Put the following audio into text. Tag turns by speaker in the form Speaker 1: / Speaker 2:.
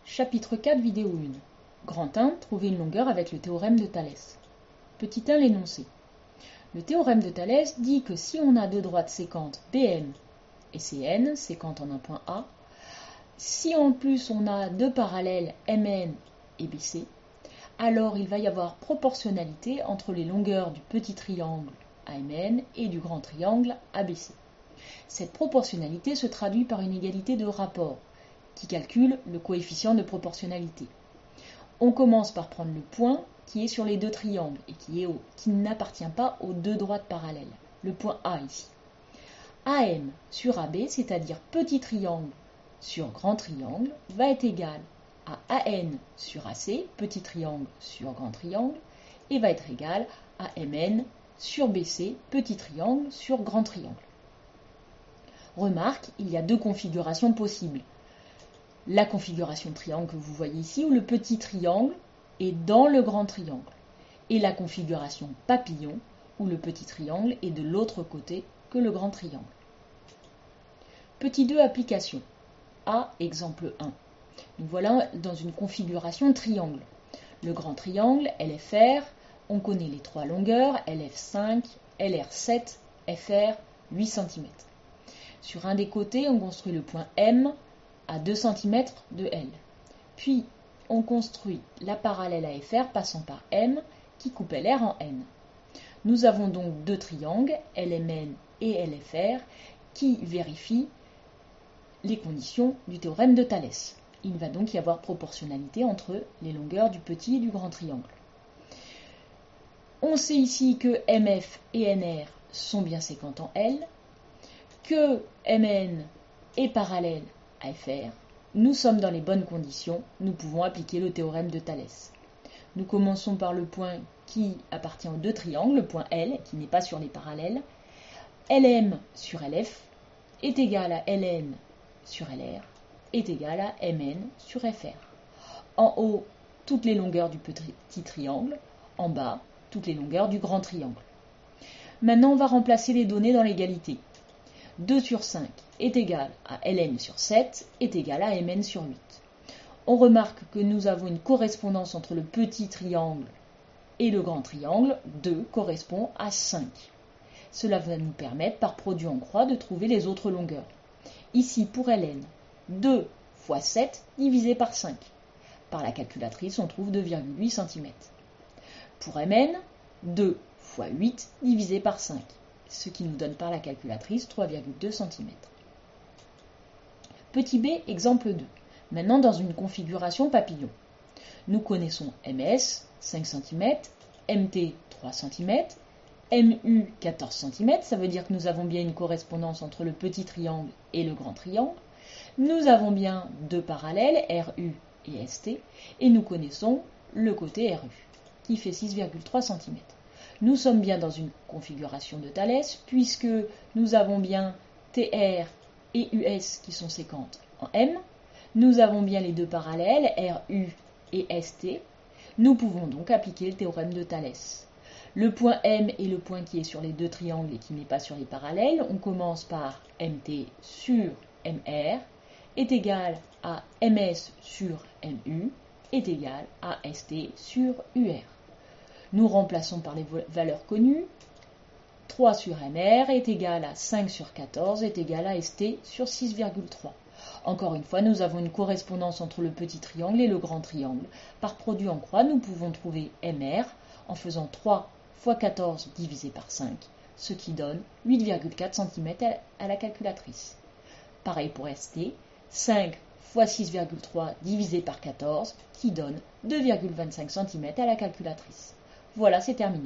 Speaker 1: Chapitre 4, vidéo 1. Grand 1, trouver une longueur avec le théorème de Thalès. Petit 1, l'énoncé. Le théorème de Thalès dit que si on a deux droites séquentes BM et CN, séquentes en un point A, si en plus on a deux parallèles MN et BC, alors il va y avoir proportionnalité entre les longueurs du petit triangle AMN et du grand triangle ABC. Cette proportionnalité se traduit par une égalité de rapport qui calcule le coefficient de proportionnalité. On commence par prendre le point qui est sur les deux triangles et qui n'appartient pas aux deux droites parallèles, le point A ici. AM sur AB, c'est-à-dire petit triangle sur grand triangle, va être égal à AN sur AC, petit triangle sur grand triangle, et va être égal à MN sur BC, petit triangle sur grand triangle. Remarque, il y a deux configurations possibles. La configuration triangle que vous voyez ici, où le petit triangle est dans le grand triangle, et la configuration papillon, où le petit triangle est de l'autre côté que le grand triangle. Petit 2, application. A, exemple 1. Nous voilà dans une configuration triangle. Le grand triangle, LFR, on connaît les trois longueurs, LF5, LR7, FR, 8 cm. Sur un des côtés, on construit le point M à 2 cm de L. Puis, on construit la parallèle à FR passant par M qui coupe LR en N. Nous avons donc deux triangles, LMN et LFR, qui vérifient les conditions du théorème de Thalès. Il va donc y avoir proportionnalité entre les longueurs du petit et du grand triangle. On sait ici que MF et NR sont bien séquentes en L, que MN est parallèle à FR. Nous sommes dans les bonnes conditions, nous pouvons appliquer le théorème de Thalès. Nous commençons par le point qui appartient aux deux triangles, le point L, qui n'est pas sur les parallèles. LM sur LF est égal à LN sur LR, est égal à MN sur FR. En haut, toutes les longueurs du petit triangle, en bas, toutes les longueurs du grand triangle. Maintenant, on va remplacer les données dans l'égalité. 2 sur 5 est égal à Ln sur 7 est égal à Mn sur 8. On remarque que nous avons une correspondance entre le petit triangle et le grand triangle. 2 correspond à 5. Cela va nous permettre, par produit en croix, de trouver les autres longueurs. Ici, pour Ln, 2 fois 7 divisé par 5. Par la calculatrice, on trouve 2,8 cm. Pour Mn, 2 fois 8 divisé par 5. Ce qui nous donne par la calculatrice 3,2 cm. Petit b, exemple 2. Maintenant dans une configuration papillon. Nous connaissons MS, 5 cm, MT, 3 cm, MU, 14 cm. Ça veut dire que nous avons bien une correspondance entre le petit triangle et le grand triangle. Nous avons bien deux parallèles, RU et ST, et nous connaissons le côté RU, qui fait 6,3 cm. Nous sommes bien dans une configuration de Thalès, puisque nous avons bien TR et US qui sont séquentes en M. Nous avons bien les deux parallèles, RU et ST. Nous pouvons donc appliquer le théorème de Thalès. Le point M est le point qui est sur les deux triangles et qui n'est pas sur les parallèles. On commence par MT sur MR est égal à MS sur MU est égal à ST sur UR. Nous remplaçons par les valeurs connues. 3 sur MR est égal à 5 sur 14 est égal à ST sur 6,3. Encore une fois, nous avons une correspondance entre le petit triangle et le grand triangle. Par produit en croix, nous pouvons trouver MR en faisant 3 fois 14 divisé par 5, ce qui donne 8,4 cm à la calculatrice. Pareil pour ST, 5 fois 6,3 divisé par 14, qui donne 2,25 cm à la calculatrice. Voilà, c'est terminé.